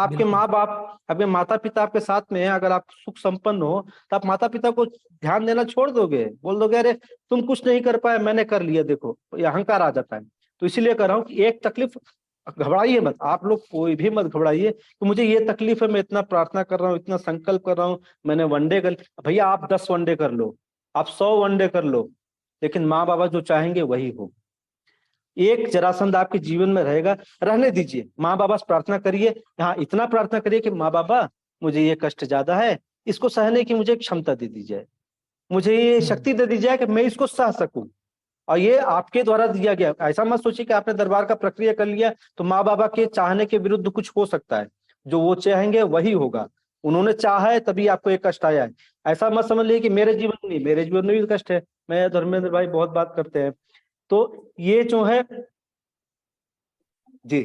आपके बिल्कुल। माँ बाप, आपके माता पिता आपके साथ में है, अगर आप सुख संपन्न हो तो आप माता पिता को ध्यान देना छोड़ दोगे, बोल दोगे अरे तुम कुछ नहीं कर पाए, मैंने कर लिया, देखो ये अहंकार आ जाता है। तो इसीलिए कह रहा हूँ कि एक तकलीफ, घबराइए मत आप लोग, कोई भी मत घबराइए कि मुझे ये तकलीफ है, मैं इतना प्रार्थना कर रहा हूँ, इतना संकल्प कर रहा हूँ, मैंने वनडे कर, भैया आप 10 वनडे कर लो, आप 100 वनडे कर लो, लेकिन माँ बाबा जो चाहेंगे वही हो। एक जरासंध आपके जीवन में रहेगा, रहने दीजिए, माँ बाबा से प्रार्थना करिए, हाँ इतना प्रार्थना करिए कि माँ बाबा मुझे ये कष्ट ज्यादा है, इसको सहने की मुझे क्षमता दे दी जाए, मुझे ये शक्ति दे दी जाए कि मैं इसको सह सकूं। और ये आपके द्वारा दिया गया, ऐसा मत सोचिए कि आपने दरबार का प्रक्रिया कर लिया तो माँ बाबा के चाहने के विरुद्ध कुछ हो सकता है, जो वो चाहेंगे वही होगा, उन्होंने चाहा है तभी आपको एक कष्ट आया है। ऐसा मत समझ लीजिए कि मेरे जीवन में नहीं, मेरे जीवन में भी कष्ट है, मैं धर्मेंद्र भाई बहुत बात करते हैं। तो ये जो है जी,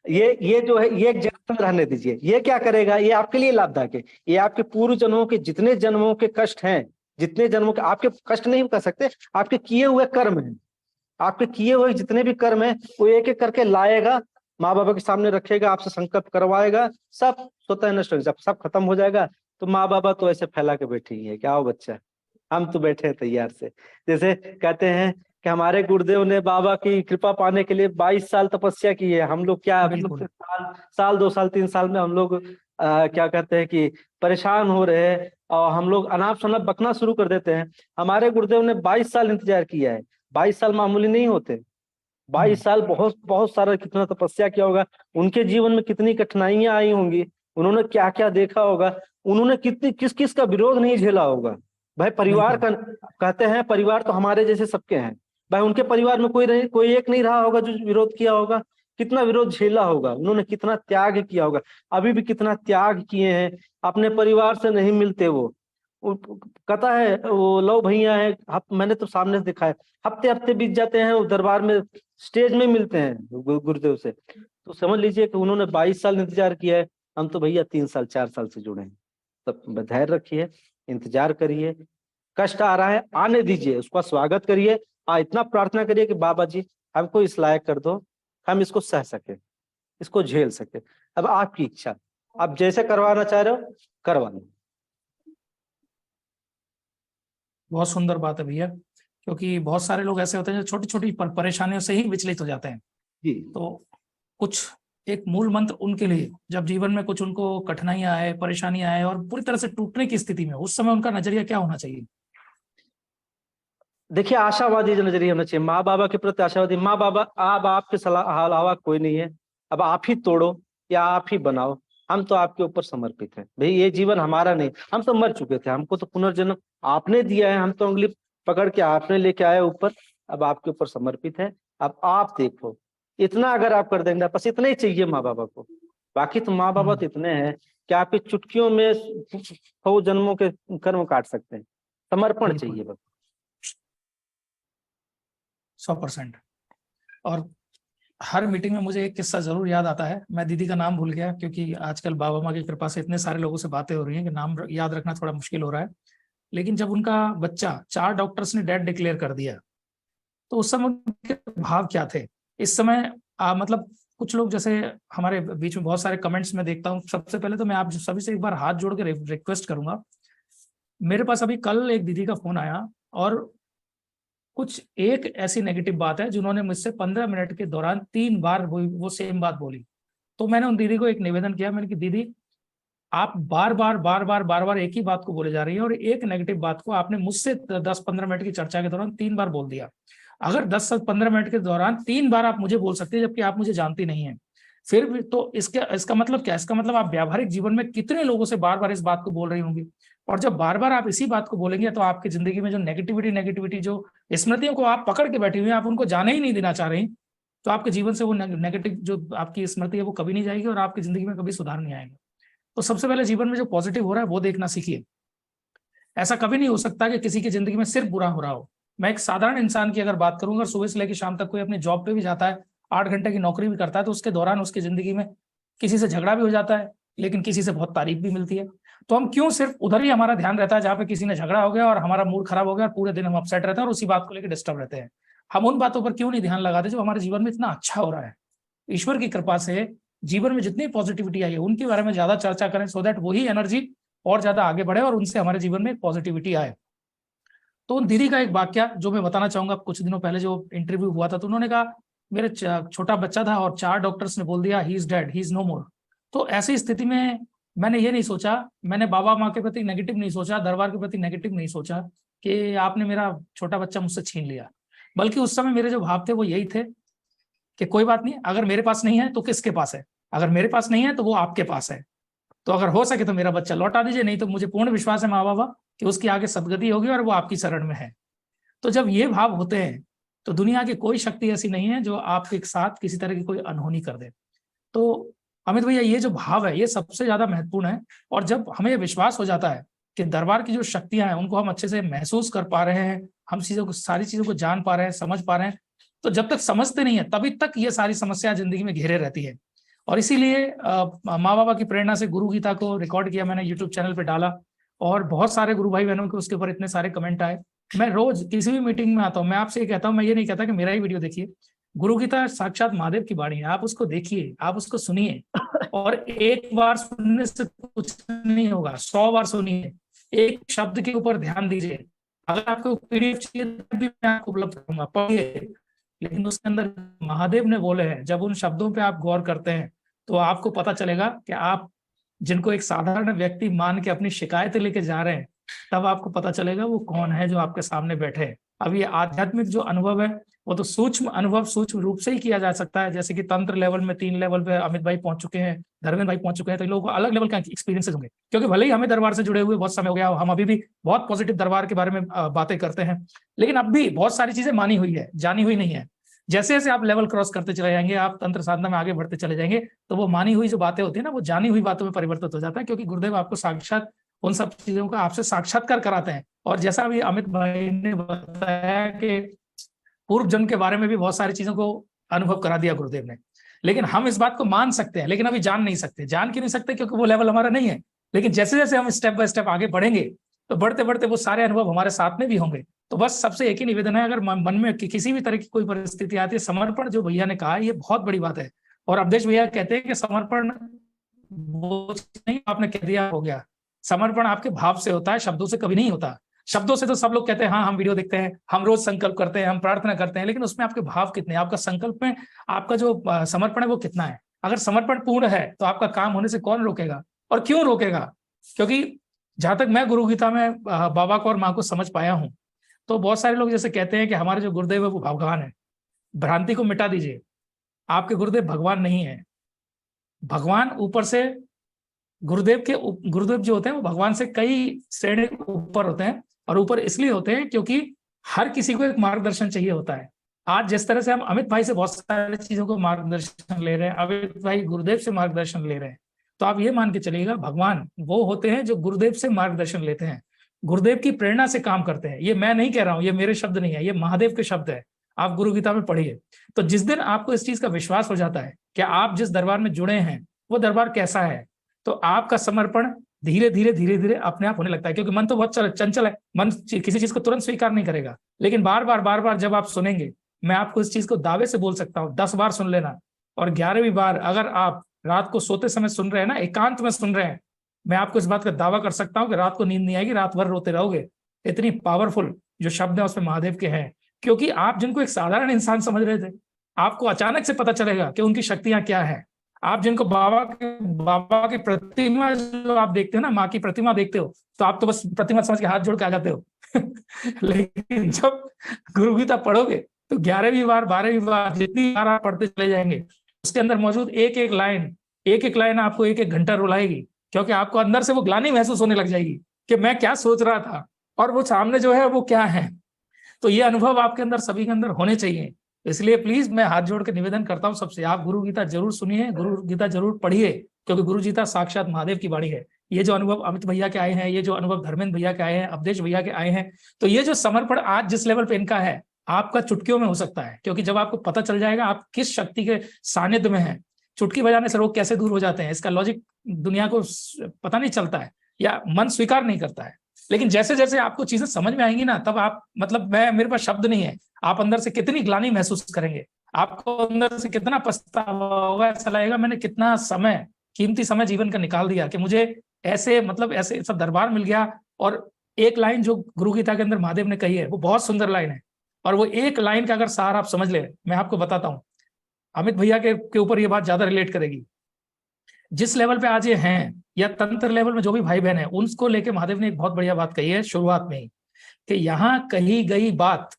ये जो है ये एक जन्म रहने दीजिए, ये क्या करेगा, ये आपके लिए लाभदायक है, ये आपके पूर्व जन्मों के जितने जन्मों के कष्ट हैं, जितने जन्मों के आपके कष्ट नहीं कर सकते, आपके किए हुए कर्म हैं, आपके किए हुए जितने भी कर्म हैं वो एक एक करके लाएगा, माँ बाबा के सामने रखेगा, आपसे संकल्प करवाएगा, सब स्वतः नष्ट हो, जब सब खत्म हो जाएगा तो माँ बाबा तो ऐसे फैला के बैठे ही है, क्या हो बच्चा, हम तो बैठे हैं तैयार से। जैसे कहते हैं कि हमारे गुरुदेव ने बाबा की कृपा पाने के लिए 22 साल तपस्या की है, हम लोग क्या, हम लोग बिल्कुल। साल साल 2 साल 3 साल में हम लोग क्या कहते हैं कि परेशान हो रहे हैं, और हम लोग अनाप शनाप बकना शुरू कर देते हैं। हमारे गुरुदेव ने 22 साल इंतजार किया है, 22 साल मामूली नहीं होते, 22 साल बहुत बहुत सारा कितना तपस्या किया होगा, उनके जीवन में कितनी कठिनाइयां आई होंगी, उन्होंने क्या क्या देखा होगा, उन्होंने कितनी किस किस का विरोध नहीं झेला होगा। भाई परिवार बिल्कुल। का, कहते हैं परिवार तो हमारे जैसे सबके हैं, भाई उनके परिवार में कोई एक नहीं रहा होगा जो विरोध किया होगा, कितना विरोध झेला होगा, उन्होंने कितना त्याग किया होगा, अभी भी कितना त्याग किए हैं, अपने परिवार से नहीं मिलते वो कहता है वो लो भैया है, मैंने तो सामने से देखा है, हफ्ते हफ्ते बीत जाते हैं, वो दरबार में स्टेज में मिलते हैं गुरुदेव से। तो समझ लीजिए कि उन्होंने 22 साल इंतजार किया है, हम तो भैया 3 साल 4 साल से जुड़े हैं। तब धैर्य रखिए, इंतजार करिए, कष्ट आ रहा है आने दीजिए, उसका स्वागत करिए, इतना प्रार्थना करिए कि बाबा जी हमको इस लायक कर दो, हम इसको सह सके, इसको झेल सके। अब आपकी इच्छा, आप जैसे करवाना चाह रहे हो करवा लो। बहुत सुंदर बात है भैया, क्योंकि बहुत सारे लोग ऐसे होते हैं जो छोटी छोटी परेशानियों से ही विचलित हो जाते हैं। जी, तो कुछ एक मूल मंत्र उनके लिए, जब जीवन में कुछ उनको कठिनाइयां आए, परेशानियां आए और पूरी तरह से टूटने की स्थिति में, उस समय उनका नजरिया क्या होना चाहिए? देखिए आशावादी जो नजरिया होना चाहिए, माँ बाबा के प्रति आशावादी, माँ बाबा अब आपके सलाह अलावा कोई नहीं है, अब आप ही तोड़ो या आप ही बनाओ, हम तो आपके ऊपर समर्पित हैं, भाई ये जीवन हमारा नहीं, हम तो मर चुके थे, हमको तो पुनर्जन्म आपने दिया है, हम तो उंगली पकड़ के आपने लेके आए ऊपर, अब आपके ऊपर समर्पित है, अब आप देखो, इतना अगर आप कर देंगे, बस इतना ही चाहिए माँ बाबा को, बाकी तो माँ बाबा तो इतने हैं कि आपकी चुटकियों में 100 जन्मों के कर्म काट सकते हैं, समर्पण बिल्कुल। चाहिए बस। 100%। और हर मीटिंग में मुझे एक किस्सा जरूर याद आता है, मैं दीदी का नाम भूल गया क्योंकि आजकल बाबा माँ की कृपा से इतने सारे लोगों से बातें हो रही हैं कि नाम याद रखना थोड़ा मुश्किल हो रहा है। लेकिन जब उनका बच्चा 4 डॉक्टर्स ने डेड डिक्लेयर कर दिया, तो उस समय उनके भाव क्या थे? इस समय मतलब कुछ लोग, जैसे हमारे बीच में बहुत सारे कमेंट्स में देखता हूँ, सबसे पहले तो मैं आप सभी से एक बार हाथ जोड़ के रिक्वेस्ट करूंगा। मेरे पास अभी कल एक दीदी का फोन आया और कुछ एक ऐसी नेगेटिव बात है जिन्होंने मुझसे 15 मिनट के दौरान 3 बार वो सेम बात बोली। तो मैंने उन दीदी को एक निवेदन किया, मैंने कि दीदी आप बार बार एक ही बात को बोले जा रही है और एक नेगेटिव बात को आपने मुझसे 10-15 मिनट की चर्चा के दौरान 3 बार बोल दिया। अगर 10 से 15 मिनट के दौरान 3 बार आप मुझे बोल सकते हैं जबकि आप मुझे जानती नहीं है, फिर भी तो इसका मतलब क्या? इसका मतलब आप व्यावहारिक जीवन में कितने लोगों से बार बार इस बात को बोल रही होंगी। और जब बार बार आप इसी बात को बोलेंगे तो आपकी जिंदगी में जो नेगेटिविटी जो स्मृतियों को आप पकड़ के बैठी हुई हैं, आप उनको जाने ही नहीं देना चाह रही, तो आपके जीवन से वो नेगेटिव जो आपकी स्मृति है वो कभी नहीं जाएगी और आपकी जिंदगी में कभी सुधार नहीं आएगा। तो सबसे पहले जीवन में जो पॉजिटिव हो रहा है वो देखना सीखिए। ऐसा कभी नहीं हो सकता कि किसी की जिंदगी में सिर्फ बुरा हो रहा हो। मैं एक साधारण इंसान की अगर बात करूं, अगर सुबह से लेकर शाम तक कोई अपनी जॉब पे भी जाता है, 8 घंटे की नौकरी भी करता है, तो उसके दौरान उसकी जिंदगी में किसी से झगड़ा भी हो जाता है, लेकिन किसी से बहुत तारीफ भी मिलती है। तो हम क्यों सिर्फ उधर ही हमारा ध्यान रहता है जहां पे किसी ने झगड़ा हो गया और हमारा मूड खराब हो गया और पूरे दिन हम अपसेट रहते हैं और उसी बात को लेकर डिस्टर्ब रहते हैं। हम उन बातों पर क्यों नहीं ध्यान लगाते जो हमारे जीवन में इतना अच्छा हो रहा है। ईश्वर की कृपा से जीवन में जितनी पॉजिटिविटी आई है उनके बारे में ज्यादा चर्चा करें, सो दैट वही एनर्जी और ज्यादा आगे बढ़े और उनसे हमारे जीवन में पॉजिटिविटी आए। तो उन दीदी का एक वाक्य जो मैं बताना चाहूंगा, कुछ दिनों पहले जो इंटरव्यू हुआ था, तो उन्होंने कहा मेरे छोटा बच्चा था और 4 डॉक्टर्स ने बोल दिया he is dead, he is no more. तो ऐसी स्थिति में मैंने ये नहीं सोचा, मैंने बाबा माँ के प्रति नेगेटिव नहीं सोचा, दरबार के प्रति नेगेटिव नहीं सोचा कि आपने मेरा छोटा बच्चा मुझसे छीन लिया, बल्कि उस समय मेरे जो भाव थे वो यही थे कि कोई बात नहीं, अगर मेरे पास नहीं है तो किसके पास है, अगर मेरे पास नहीं है तो वो आपके पास है, तो अगर हो सके तो मेरा बच्चा लौटा दीजिए, नहीं तो मुझे पूर्ण विश्वास है माँ बाबा कि उसकी आगे सदगति होगी और वो आपकी शरण में है। तो जब ये भाव होते हैं तो दुनिया की कोई शक्ति ऐसी नहीं है जो आपके साथ किसी तरह की कोई अनहोनी कर दे। तो अमित भैया ये जो भाव है ये सबसे ज्यादा महत्वपूर्ण है, और जब हमें विश्वास हो जाता है कि दरबार की जो शक्तियां हैं उनको हम अच्छे से महसूस कर पा रहे हैं, हम चीजों को, सारी चीजों को जान पा रहे हैं, समझ पा रहे हैं, तो जब तक समझते नहीं है तभी तक ये सारी समस्या जिंदगी में घेरे रहती है। और इसीलिए माँ बाबा की प्रेरणा से गुरु गीता को रिकॉर्ड किया मैंने, यूट्यूब चैनल पे डाला, और बहुत सारे गुरु भाई बहनों के उसके ऊपर इतने सारे कमेंट आए। मैं रोज किसी भी मीटिंग में आता हूँ, मैं आपसे ये कहता हूँ, मैं ये नहीं कहता कि मेरा ही वीडियो देखिए, गुरु गीता साक्षात महादेव की वाणी है, आप उसको देखिए, आप उसको सुनिए, और एक बार सुनने से कुछ नहीं होगा, 100 बार सुनिए, एक शब्द के ऊपर ध्यान दीजिए। अगर आपको पीडीएफ चाहिए तो भी मैं आपको उपलब्ध करूंगा, पढ़िए, लेकिन उसके अंदर महादेव ने बोले हैं, जब उन शब्दों पे आप गौर करते हैं तो आपको पता चलेगा कि आप जिनको एक साधारण व्यक्ति मान के अपनी शिकायतें लेके जा रहे हैं, तब आपको पता चलेगा वो कौन है जो आपके सामने बैठे हैं। अब ये आध्यात्मिक जो अनुभव है वो तो सूक्ष्म अनुभव सूक्ष्म रूप से ही किया जा सकता है, जैसे कि तंत्र लेवल में 3 लेवल पे अमित भाई पहुंच चुके हैं, धर्मेंद्र भाई पहुंच चुके हैं, तो इन लोगों को अलग लेवल का एक्सपीरियंसेस होंगे, क्योंकि भले ही हमें दरबार से जुड़े हुए बहुत समय हो गया, हम अभी भी बहुत पॉजिटिव दरबार के बारे में बातें करते हैं, लेकिन अब भी बहुत सारी चीजें मानी हुई है, जानी हुई नहीं है। जैसे जैसे आप लेवल क्रॉस करते चले जाएंगे, आप तंत्र साधना में आगे बढ़ते चले जाएंगे, तो वो मानी हुई जो बातें होती है ना, वो जानी हुई बातों में परिवर्तित हो जाता है, क्योंकि गुरुदेव आपको साक्षात उन सब चीजों का आपसे साक्षात्कार कराते हैं। और जैसा अभी अमित भाई ने बताया कि पूर्व जन्म के बारे में भी बहुत सारी चीजों को अनुभव करा दिया गुरुदेव ने, लेकिन हम इस बात को मान सकते हैं, लेकिन अभी जान नहीं सकते। जान क्यों नहीं सकते? क्योंकि वो लेवल हमारा नहीं है। लेकिन जैसे जैसे हम स्टेप बाय स्टेप आगे बढ़ेंगे, तो बढ़ते बढ़ते वो सारे अनुभव हमारे साथ में भी होंगे। तो बस सबसे एक ही निवेदन है, अगर मन में किसी भी तरह की कोई परिस्थिति आती है, समर्पण जो भैया ने कहा है ये बहुत बड़ी बात है। और अवधेश भैया कहते हैं कि समर्पण वो नहीं आपने कह दिया हो गया, समर्पण आपके भाव से होता है, शब्दों से कभी नहीं होता। शब्दों से तो सब लोग कहते हैं हाँ हम वीडियो देखते हैं, हम रोज संकल्प करते हैं, हम प्रार्थना करते हैं, लेकिन उसमें आपके भाव कितने, आपका संकल्प में आपका जो समर्पण है वो कितना है। अगर समर्पण पूर्ण है तो आपका काम होने से कौन रोकेगा, और क्यों रोकेगा? क्योंकि जहां तक मैं गुरु गीता में बाबा को और माँ को समझ पाया हूँ, तो बहुत सारे लोग जैसे कहते हैं कि हमारे जो गुरुदेव है वो भगवान है। भ्रांति को मिटा दीजिए, आपके गुरुदेव भगवान नहीं है। भगवान ऊपर से गुरुदेव जो होते हैं वो भगवान से कई श्रेणी ऊपर होते हैं, और ऊपर इसलिए होते हैं क्योंकि हर किसी को एक मार्गदर्शन चाहिए होता है। आज जिस तरह से हम अमित भाई से बहुत सारी चीजों को मार्गदर्शन ले रहे हैं, अमित भाई गुरुदेव से मार्गदर्शन ले रहे हैं, तो आप ये मान के चलिएगा भगवान वो होते हैं जो गुरुदेव से मार्गदर्शन लेते हैं, गुरुदेव की प्रेरणा से काम करते हैं। ये मैं नहीं कह रहा हूं, ये मेरे शब्द नहीं है, ये महादेव के शब्द है। आप गुरु गीता में पढ़िए, तो जिस दिन आपको इस चीज का विश्वास हो जाता है कि आप जिस दरबार में जुड़े हैं वो दरबार कैसा है, तो आपका समर्पण धीरे धीरे अपने आप होने लगता है। क्योंकि मन तो बहुत चंचल है, मन किसी चीज को तुरंत स्वीकार नहीं करेगा, लेकिन बार बार जब आप सुनेंगे, मैं आपको इस चीज को दावे से बोल सकता हूँ, 10 बार सुन लेना, और 11वीं बार अगर आप रात को सोते समय सुन रहे हैं ना, एकांत में सुन रहे हैं, मैं आपको इस बात का दावा कर सकता हूँ कि रात को नींद नहीं आएगी, रात भर रोते रहोगे। इतनी पावरफुल जो शब्द है उसमें महादेव के हैं, क्योंकि आप जिनको एक साधारण इंसान समझ रहे थे, आपको अचानक से पता चलेगा कि उनकी शक्तियां क्या है। आप जिनको बाबा की प्रतिमा जो आप देखते हो ना, माँ की प्रतिमा देखते हो, तो आप तो बस प्रतिमा समझ के हाथ जोड़ के आ जाते हो लेकिन जब गुरु गीता पढ़ोगे तो 11वीं बार 12वीं बार जितनी बार आप पढ़ते चले जाएंगे, उसके अंदर मौजूद एक एक लाइन आपको 1 घंटा रुलाएगी, क्योंकि आपको अंदर से वो ग्लानि महसूस होने लग जाएगी कि मैं क्या सोच रहा था और वो सामने जो है वो क्या है। तो ये अनुभव आपके अंदर, सभी के अंदर होने चाहिए। इसलिए प्लीज मैं हाथ जोड़ के निवेदन करता हूं सबसे, आप गुरु गीता जरूर सुनिए, गुरु गीता जरूर पढ़िए, क्योंकि गुरु गीता साक्षात महादेव की वाणी है। ये जो अनुभव अमित भैया के आए हैं, ये जो अनुभव धर्मेंद्र भैया के आए हैं, अवधेश भैया के आए हैं, तो ये जो समर्पण आज जिस लेवल पे इनका है, आपका चुटकियों में हो सकता है। क्योंकि जब आपको पता चल जाएगा आप किस शक्ति के सानिध्य में हैं, चुटकी बजाने से रोग कैसे दूर हो जाते हैं, इसका लॉजिक दुनिया को पता नहीं चलता है या मन स्वीकार नहीं करता है। लेकिन जैसे जैसे आपको चीजें समझ में आएंगी ना, तब आप, मतलब मेरे पास शब्द नहीं है, आप अंदर से कितनी ग्लानि महसूस करेंगे। आपको अंदर से कितना पछतावा होगा, ऐसा लगेगा मैंने कितना समय, कीमती समय जीवन का निकाल दिया कि मुझे ऐसे मतलब ऐसे सब दरबार मिल गया। और एक लाइन जो गुरु गीता के अंदर महादेव ने कही है वो बहुत सुंदर लाइन है, और वो एक लाइन का अगर सार आप समझ ले, मैं आपको बताता हूँ, अमित भैया के ऊपर ये बात ज्यादा रिलेट करेगी। जिस लेवल पे आज ये हैं, या तंत्र लेवल में जो भी भाई बहन है, उनको लेके महादेव ने एक बहुत बढ़िया बात कही है शुरुआत में ही, कि यहाँ कही गई बात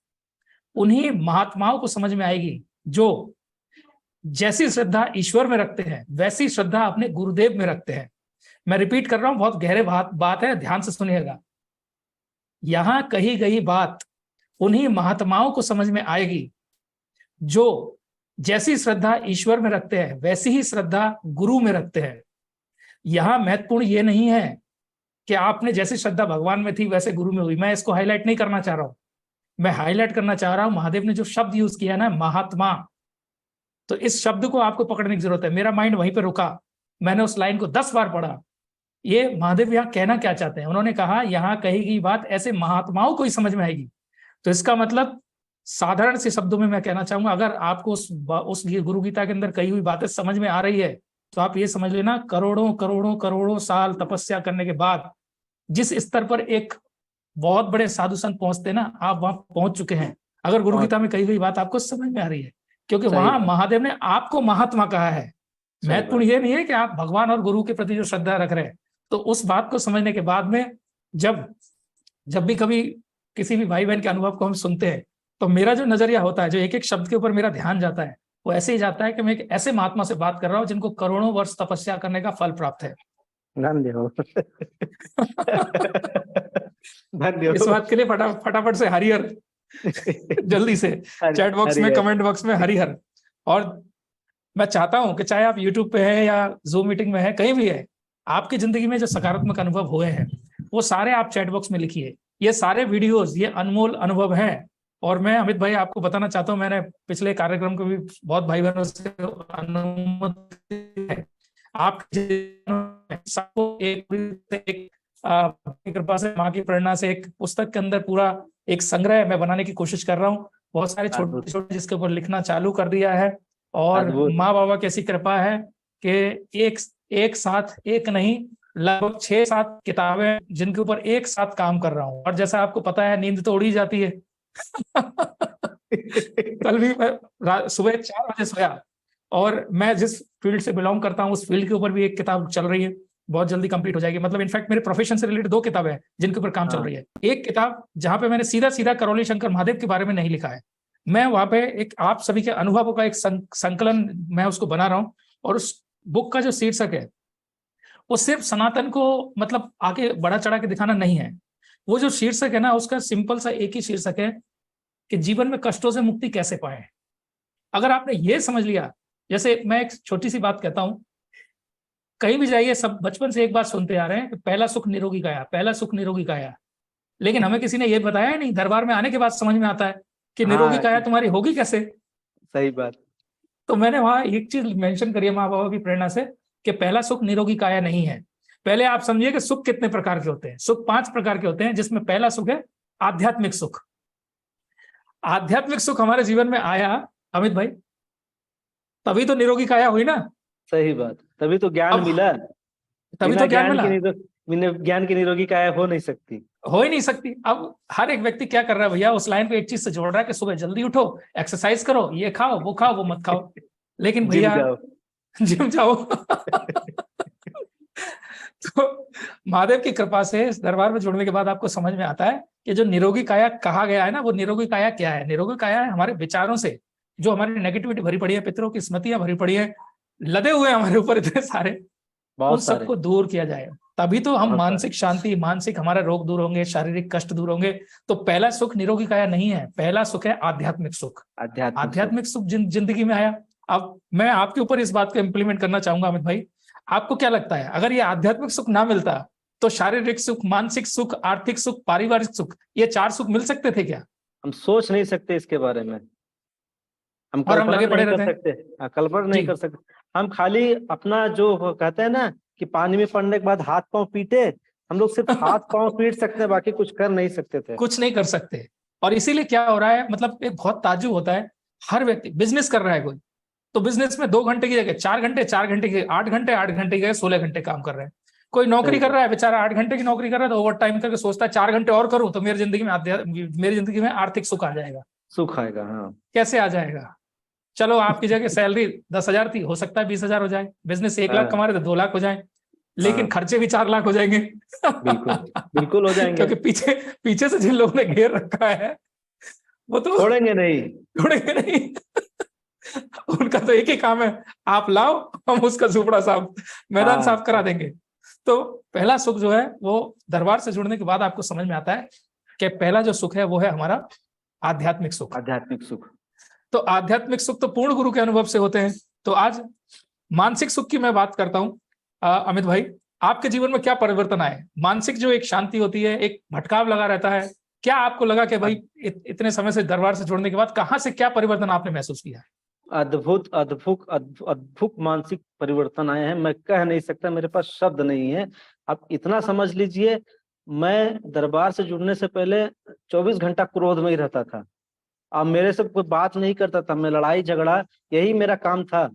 उन्हीं महात्माओं को समझ में आएगी जो जैसी श्रद्धा ईश्वर में रखते हैं वैसी श्रद्धा अपने गुरुदेव में रखते हैं। मैं रिपीट कर रहा हूं, बहुत गहरे बात है, ध्यान से सुनिएगा। यहां कही गई बात उन्हीं महात्माओं को समझ में आएगी जो जैसी श्रद्धा ईश्वर में रखते हैं वैसी ही श्रद्धा गुरु में रखते हैं। यहां महत्वपूर्ण ये नहीं है कि आपने जैसी श्रद्धा भगवान में थी वैसे गुरु में हुई। मैं इसको हाईलाइट नहीं करना चाह रहा हूं, मैं हाईलाइट करना चाह रहा हूं महादेव ने जो शब्द यूज किया ना, महात्मा, तो इस शब्द को आपको पकड़ने की जरूरत है। मेरा माइंड वहीं पे रुका, मैंने उस लाइन को 10 बार पढ़ा। ये महादेव यहाँ कहना क्या चाहते हैं? उन्होंने कहा यहाँ कही गई बात ऐसे महात्माओं को ही समझ में आएगी। तो इसका मतलब साधारण से शब्दों में मैं कहना चाहूंगा, अगर आपको उस गुरु गीता के अंदर कही हुई बातें समझ में आ रही है तो आप ये समझ लेना, करोड़ों करोड़ों करोड़ों साल तपस्या करने के बाद जिस स्तर पर एक बहुत बड़े साधु संत पहुंचते ना, आप वहां पहुंच चुके हैं, अगर गुरु गीता में कही गई बात आपको समझ में आ रही है, क्योंकि वहां महादेव ने आपको महात्मा कहा है। महत्वपूर्ण ये नहीं है कि आप भगवान और गुरु के प्रति जो श्रद्धा रख रहे हैं। तो उस बात को समझने के बाद में जब भी कभी किसी भी भाई बहन के अनुभव को हम सुनते हैं, तो मेरा जो नजरिया होता है, जो एक एक शब्द के ऊपर मेरा ध्यान जाता है, वो ऐसे ही जाता है कि मैं एक ऐसे महात्मा से बात कर रहा हूँ जिनको करोड़ों वर्ष तपस्या करने का फल प्राप्त है। इस बात के लिए फटाफट से हरिहर जल्दी से चैट बॉक्स में, कमेंट बॉक्स में हरिहर। और मैं चाहता हूं कि चाहे आप यूट्यूब पे है या जूम मीटिंग में है, कहीं भी है, आपकी जिंदगी में जो सकारात्मक अनुभव हुए हैं वो सारे आप चैट बॉक्स में लिखिए। ये सारे वीडियोस, ये अनमोल अनुभव हैं। और मैं अमित भाई आपको बताना चाहता हूं, मैंने पिछले कार्यक्रम को भी बहुत भाई बहनों से अनुमति है, आप सबको एक कृपा से, माँ की प्रेरणा से एक पुस्तक के अंदर पूरा एक संग्रह मैं बनाने की कोशिश कर रहा हूँ। बहुत सारे छोटे छोटे जिसके ऊपर लिखना चालू कर दिया है, और माँ बाबा की ऐसी कृपा है कि एक साथ एक नहीं, लगभग 6-7 किताबें जिनके ऊपर एक साथ काम कर रहा हूँ। और जैसा आपको पता है, नींद तो उड़ी जाती है। कल भी मैं सुबह 4 बजे सोया, और मैं जिस फील्ड से बिलोंग करता हूँ उस फील्ड के ऊपर भी एक किताब चल रही है, बहुत जल्दी कंप्लीट हो जाएगी। मतलब इनफैक्ट मेरे प्रोफेशन से रिलेटेड 2 किताबें हैं जिनके ऊपर काम चल रही है। एक किताब जहां पे मैंने सीधा सीधा करौली शंकर महादेव के बारे में नहीं लिखा है, मैं वहां पे एक आप सभी के अनुभवों का एक संकलन मैं उसको बना रहा हूँ। और उस बुक का जो शीर्षक है वो सिर्फ सनातन को मतलब आगे बढ़ा चढ़ा के दिखाना नहीं है। वो जो शीर्षक है ना, उसका सिंपल सा एक ही शीर्षक है कि जीवन में कष्टों से मुक्ति कैसे पाए। अगर आपने ये समझ लिया, जैसे मैं एक छोटी सी बात कहता हूं, कहीं भी जाइए सब बचपन से एक बात सुनते आ रहे हैं कि पहला सुख निरोगी काया, पहला सुख निरोगी काया। लेकिन हमें किसी ने ये बताया नहीं, दरबार में आने के बाद समझ में आता है कि निरोगी काया तुम्हारी होगी कैसे। सही बात। तो मैंने वहां एक चीज मेंशन करी है माँ बाबा की प्रेरणा से, कि पहला सुख निरोगी काया नहीं है। पहले आप समझिए कि सुख कितने प्रकार के होते हैं। सुख 5 प्रकार के होते हैं, जिसमें पहला सुख है आध्यात्मिक सुख। आध्यात्मिक सुख हमारे जीवन में आया अमित भाई, तभी तो निरोगी काया हुई ना। सही बात, तभी तो ज्ञान मिला, तभी तो ज्ञान मिला। ज्ञान की निरोगी काया हो नहीं सकती। अब हर एक व्यक्ति क्या कर रहा है भैया, उस लाइन पे एक चीज से जोड़ रहा है कि सुबह जल्दी उठो, एक्सरसाइज करो, ये खाओ वो मत खाओ। लेकिन भैया जिम जाओ। तो महादेव की कृपा से इस दरबार में जुड़ने के बाद आपको समझ में आता है कि जो निरोगी काया कहा गया है ना, वो निरोगी काया क्या है। निरोगी काया है हमारे विचारों से जो हमारी नेगेटिविटी भरी पड़ी है, पितरों की स्मृतियां भरी पड़ी है, लदे हुए हमारे ऊपर इतने सारे, उन सबको दूर किया जाए, तभी तो हम मानसिक शांति, मानसिक हमारा रोग दूर होंगे, शारीरिक कष्ट दूर होंगे। तो पहला सुख निरोगी काया नहीं है, पहला सुख है आध्यात्मिक सुख। आध्यात्मिक सुख जिंदगी में आया। अब मैं आपके ऊपर इस बात को इम्प्लीमेंट करना चाहूंगा अमित भाई, आपको क्या लगता है, अगर ये आध्यात्मिक सुख ना मिलता तो शारीरिक सुख, मानसिक सुख, आर्थिक सुख, पारिवारिक सुख, ये 4 सुख मिल सकते थे क्या? हम सोच नहीं सकते इसके बारे में, हम लगे पड़े रहते हैं, कल्पना नहीं कर सकते। हम खाली अपना जो कहते हैं ना कि पानी में पड़ने के बाद हाथ पांव पीटे, हम लोग सिर्फ हाथ पांव पीट सकते हैं, बाकी कुछ कर नहीं सकते थे, कुछ नहीं कर सकते। और इसीलिए क्या हो रहा है, मतलब एक बहुत ताज्जुब होता है, हर व्यक्ति बिजनेस कर रहा है कोई, तो बिजनेस में 2 घंटे की जगह 4 घंटे, 4 घंटे की 8 घंटे, 8 घंटे की जगह 16 घंटे काम कर रहे हैं। कोई नौकरी सही कर बात। रहा है बेचारा, 8 घंटे की नौकरी कर रहा है, तो ओवर टाइम करके सोचता है 4 घंटे और करूं तो मेरी जिंदगी में आर्थिक सुख आ जाएगा। सुख आएगा, हाँ। कैसे आ जाएगा? चलो आपकी जगह सैलरी 10,000 थी, हो सकता है 20,000 हो जाए, बिजनेस 1 लाख हाँ कमा रहे तो 2 लाख हो जाए, लेकिन हाँ, खर्चे भी 4 लाख हो जाएंगे। बिल्कुल बिल्कुल हो जाएंगे। क्योंकि पीछे पीछे से जिन लोगों ने घेर रखा है वो तो छोड़ेंगे नहीं। छोड़ेंगे नहीं। उनका तो एक ही काम है, आप लाओ, हम उसका झुपड़ा साफ, मैदान हाँ, साफ करा देंगे। तो पहला सुख जो है वो दरबार से जुड़ने के बाद आपको समझ में आता है कि पहला जो सुख है वो है हमारा आध्यात्मिक सुख। आध्यात्मिक सुख। तो आध्यात्मिक सुख तो पूर्ण गुरु के अनुभव से होते हैं। तो आज मानसिक सुख की मैं बात करता हूं। अमित भाई, आपके जीवन में क्या परिवर्तन आए? मानसिक जो एक शांति होती है, एक भटकाव लगा रहता है, क्या आपको लगा कि भाई इतने समय से दरबार से जुड़ने के बाद कहां से क्या परिवर्तन आपने महसूस किया? अद्भुत अद्भुत अद्भुत मानसिक परिवर्तन आए हैं, मैं कह नहीं सकता, मेरे पास शब्द नहीं है। आप इतना समझ लीजिए, मैं दरबार से जुड़ने से पहले 24 घंटा क्रोध में ही रहता था। अब मेरे से कोई बात नहीं करता था, मैं लड़ाई झगड़ा यही मेरा काम था।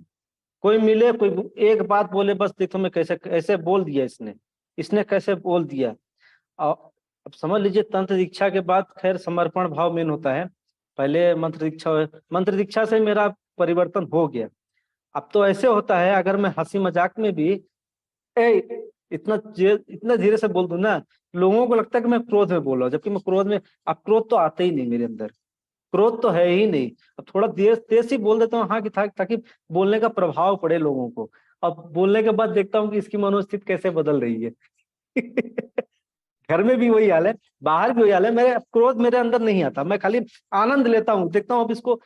कोई मिले, कोई एक बात बोले, बस देखो मैं कैसे कैसे बोल दिया इसने, इसने कैसे बोल दिया। और अब समझ लीजिए, तंत्र दीक्षा के बाद खैर समर्पण भाव मेन होता है। पहले मंत्र दीक्षा से मेरा परिवर्तन हो गया। अब तो ऐसे होता है, अगर मैं हंसी मजाक में भी इतना धीरे से बोल दूं ना, लोगों को लगता है कि मैं क्रोध में बोल रहा हूँ, जबकि मैं क्रोध में, अब क्रोध तो आता ही नहीं मेरे अंदर, क्रोध तो है ही नहीं। अब थोड़ा देर तेज ही बोल देता हूँ, हाँ, कि ताकि बोलने का प्रभाव पड़े लोगों को। अब बोलने के बाद देखता हूँ कि इसकी मनोस्थिति कैसे बदल रही है। घर में भी वही हाल है, बाहर भी वही हाल है। मेरे क्रोध मेरे अंदर नहीं आता, मैं खाली आनंद लेता हूँ, देखता हूँ अब इसको।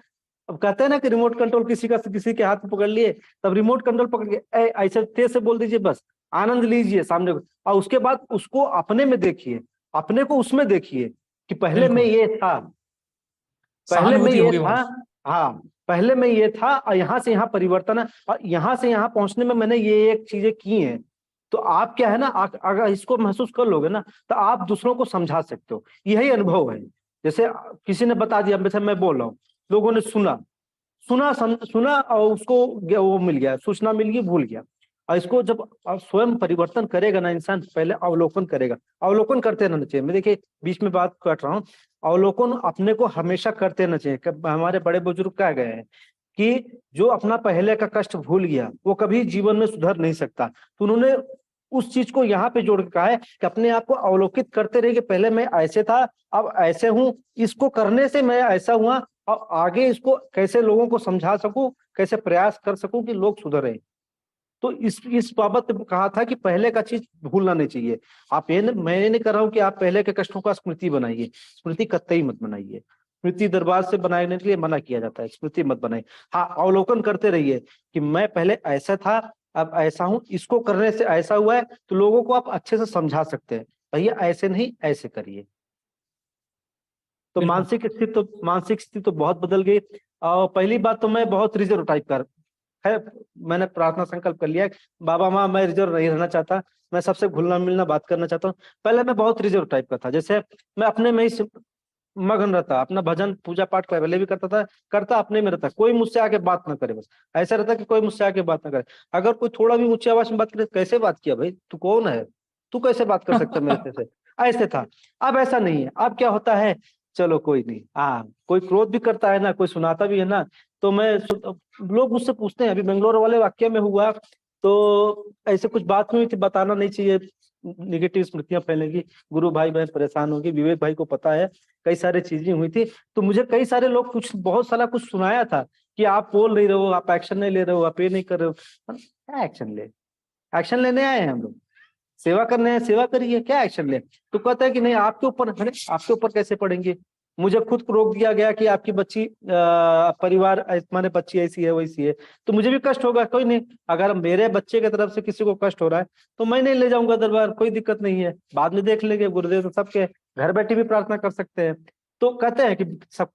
अब कहते हैं ना कि रिमोट कंट्रोल किसी के हाथ में पकड़ लिए, तब रिमोट कंट्रोल पकड़ के ऐसे तेज से बोल दीजिए, बस आनंद लीजिए सामने को। और उसके बाद उसको अपने में देखिए, अपने को उसमें देखिए कि पहले मैं बिल्कुल, ये था, पहले मैं सहानुभूति ये होगी था। वहां। हाँ, पहले मैं ये था और यहाँ से यहाँ परिवर्तन है, और यहाँ से यहाँ पहुंचने में मैंने ये एक चीजें की हैं। तो आप क्या है ना, अगर इसको महसूस कर लोगे ना, तो आप दूसरों को समझा सकते हो। यही अनुभव है। जैसे किसी ने बता दिया, जैसे मैं बोल रहा हूँ, लोगों ने सुना, सुना और उसको वो मिल गया, सूचना मिल गई, भूल गया। और इसको जब स्वयं परिवर्तन करेगा ना इंसान, पहले अवलोकन करेगा। अवलोकन करते रहना चाहिए। मैं देखिए बीच में बात कर रहा हूँ, अवलोकन अपने को हमेशा करते रहना चाहिए। हमारे बड़े बुजुर्ग कह गए हैं कि जो अपना पहले का कष्ट भूल गया वो कभी जीवन में सुधर नहीं सकता। तो उन्होंने उस चीज को यहाँ पे जोड़ के कहा है कि अपने आप को अवलोकित करते रहिए कि पहले मैं ऐसे था, अब ऐसे हूं, इसको करने से मैं ऐसा हुआ, और आगे इसको कैसे लोगों को समझा सकूं, कैसे प्रयास कर सकूं कि लोग सुधरे। तो इस बाबत कहा था कि पहले का चीज भूलना नहीं चाहिए। आप मैं ये नहीं कर रहा हूं कि आप पहले के कष्टों का स्मृति बनाइए, स्मृति कतई मत बनाइए। स्मृति दरबार से बनाने के लिए मना किया जाता है, स्मृति मत बनाइए। हाँ, अवलोकन करते रहिए कि मैं पहले ऐसा था, अब ऐसा हूं, इसको करने से ऐसा हुआ है। तो लोगों को आप अच्छे से समझा सकते हैं, भैया ऐसे नहीं, ऐसे करिए। तो बिल्कुल मानसिक स्थिति तो बहुत बदल गई। और पहली बात तो मैं बहुत रिजर्व टाइप का है। मैंने प्रार्थना संकल्प कर लिया, बाबा माँ मैं रिजर्व नहीं रहना चाहता, मैं सबसे घुलना मिलना बात करना चाहता हूँ। पहले मैं बहुत रिजर्व टाइप का था, जैसे मैं अपने में ही मगन रहता, अपना भजन पूजा पाठ पहले भी करता था, करता अपने में रहता, कोई मुझसे आके बात ना करे, बस ऐसा रहता कि कोई मुझसे आके बात ना करे। अगर कोई थोड़ा भी ऊंची आवाज में बात करे, कैसे बात किया भाई, तू कौन है, तू कैसे बात कर सकता है मेरे से, ऐसे था। अब ऐसा नहीं है। अब क्या होता है, चलो कोई नहीं, हाँ, कोई क्रोध भी करता है ना, कोई सुनाता भी है ना, तो लोग मुझसे पूछते हैं, अभी बेंगलोर वाले वाक्य में हुआ, तो ऐसे कुछ बात हुई थी, बताना नहीं चाहिए, निगेटिव स्मृतियां फैलेंगी, गुरु भाई बहन परेशान होगी, विवेक भाई को पता है, कई सारी चीजें हुई थी। तो मुझे कई सारे लोग कुछ बहुत सारा कुछ सुनाया था कि आप बोल नहीं रहे हो, आप एक्शन नहीं ले रहे हो, आप ये नहीं कर रहे हो। क्या एक्शन ले, एक्शन लेने आए हैं हम लोग, सेवा करने हैं, सेवा करिए, क्या एक्शन ले। तो कहता है कि नहीं आपके ऊपर, अरे आपके ऊपर कैसे पड़ेंगे। मुझे खुद को रोक दिया गया कि आपकी बच्ची परिवार माने बच्ची ऐसी है वैसी है, तो मुझे भी कष्ट होगा। कोई नहीं, अगर मेरे बच्चे की तरफ से किसी को कष्ट हो रहा है तो मैं नहीं ले जाऊंगा दरबार, कोई दिक्कत नहीं है, बाद में देख लेंगे, गुरुदेव तो सबके घर बैठे भी प्रार्थना कर सकते हैं। तो कहते हैं कि सब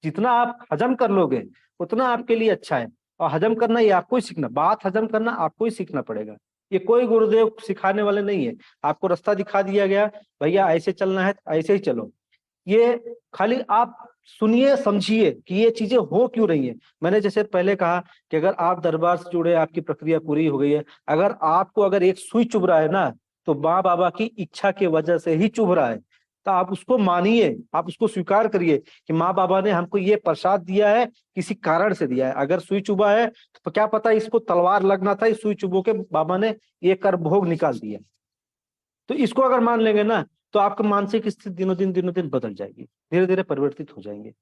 जितना आप हजम कर लोगे उतना आपके लिए अच्छा है। और हजम करना ये आपको ही सीखना, बात हजम करना आपको ही सीखना पड़ेगा। ये कोई गुरुदेव सिखाने वाले नहीं है, आपको रास्ता दिखा दिया गया, भैया ऐसे चलना है ऐसे ही चलो। ये खाली आप सुनिए समझिए कि ये चीजें हो क्यों रही हैं। मैंने जैसे पहले कहा कि अगर आप दरबार से जुड़े, आपकी प्रक्रिया पूरी हो गई है, अगर आपको अगर एक सुई चुभ रहा है ना, तो माँ बाबा की इच्छा की वजह से ही चुभ रहा है। तो आप उसको मानिए, आप उसको स्वीकार करिए कि माँ बाबा ने हमको ये प्रसाद दिया है, किसी कारण से दिया है। अगर सुई चुभा है तो क्या पता इसको तलवार लगना था, इस सुई चुभो के बाबा ने ये कर भोग निकाल दिया। तो इसको अगर मान लेंगे ना, तो आपका मानसिक स्थिति दिनों दिन बदल जाएगी, धीरे धीरे परिवर्तित हो जाएंगे।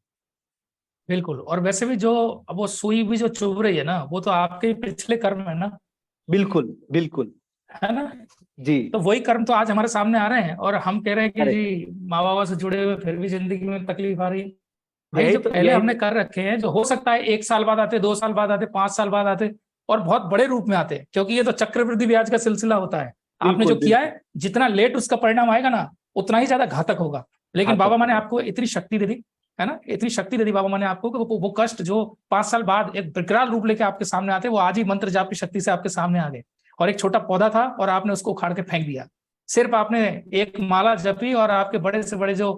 बिल्कुल। और वैसे भी जो अब वो सुई भी जो चुभ रही है ना, वो तो आपके ही पिछले कर्म है ना। बिल्कुल बिल्कुल। है ना। जी। तो वही कर्म तो आज हमारे सामने आ रहे हैं और हम कह रहे हैं कि अरे जी माँ बाबा से जुड़े हुए फिर भी जिंदगी में तकलीफ आ रही है। भाई जो पहले यही हमने तो। कर रखे हैं, जो हो सकता है 1 साल बाद आते, 2 साल बाद आते, 5 साल बाद आते, और बहुत बड़े रूप में आते, क्योंकि ये तो चक्रवृद्धि ब्याज का सिलसिला होता है। आपने जो बिल्कुल किया बिल्कुल। है, जितना लेट उसका परिणाम आएगा ना, उतना ही ज्यादा घातक होगा। लेकिन घातक बाबा माँ ने होगा। आपको इतनी शक्ति दे दी, है ना, इतनी शक्ति दे दी बाबा माँ ने आपको कि वो कष्ट जो 5 साल बाद एक विकराल रूप लेके आपके सामने आते, वो आज ही मंत्र जाप की शक्ति से आपके सामने आ गए। और एक छोटा पौधा था और आपने उसको उखाड़ के फेंक दिया। सिर्फ आपने एक माला जपी और आपके बड़े से बड़े जो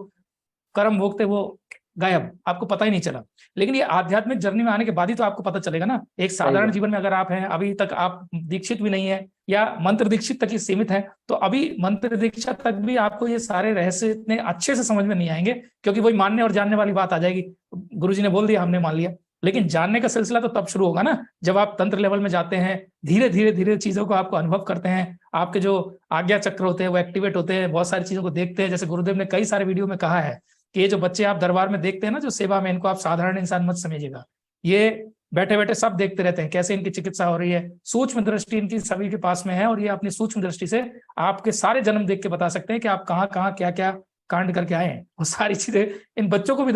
कर्म भोग थे वो गायब, आपको पता ही नहीं चला। लेकिन ये आध्यात्मिक जर्नी में आने के बाद ही तो आपको पता चलेगा ना। एक सही साधारण बात। जीवन में अगर आप हैं, अभी तक आप दीक्षित भी नहीं है या मंत्र दीक्षित तक ही सीमित है, तो अभी मंत्र दीक्षा तक भी आपको ये सारे रहस्य इतने अच्छे से समझ में नहीं आएंगे, क्योंकि वही मानने और जानने वाली बात आ जाएगी। गुरुजी ने बोल दिया, हमने मान लिया। लेकिन जानने का सिलसिला तो तब शुरू होगा ना, जब आप तंत्र लेवल में जाते हैं, धीरे धीरे धीरे चीजों को आपको अनुभव करते हैं, आपके जो आज्ञा चक्र होते हैं वो एक्टिवेट होते हैं, बहुत सारी चीजों को देखते हैं। जैसे गुरुदेव ने कई सारे वीडियो में कहा है कि ये जो बच्चे आप दरबार में देखते हैं ना, जो सेवा में, इनको आप साधारण इंसान मत समझिएगा। ये बैठे बैठे सब देखते रहते हैं कैसे इनकी चिकित्सा हो रही है। सूक्ष्म दृष्टि इनकी सभी के पास में है, और ये अपनी सूक्ष्म दृष्टि से आपके सारे जन्म देख के बता सकते हैं कि आप कहाँ कहाँ क्या क्या कांड करके आए हैं। वो सारी चीजें इन बच्चों को भी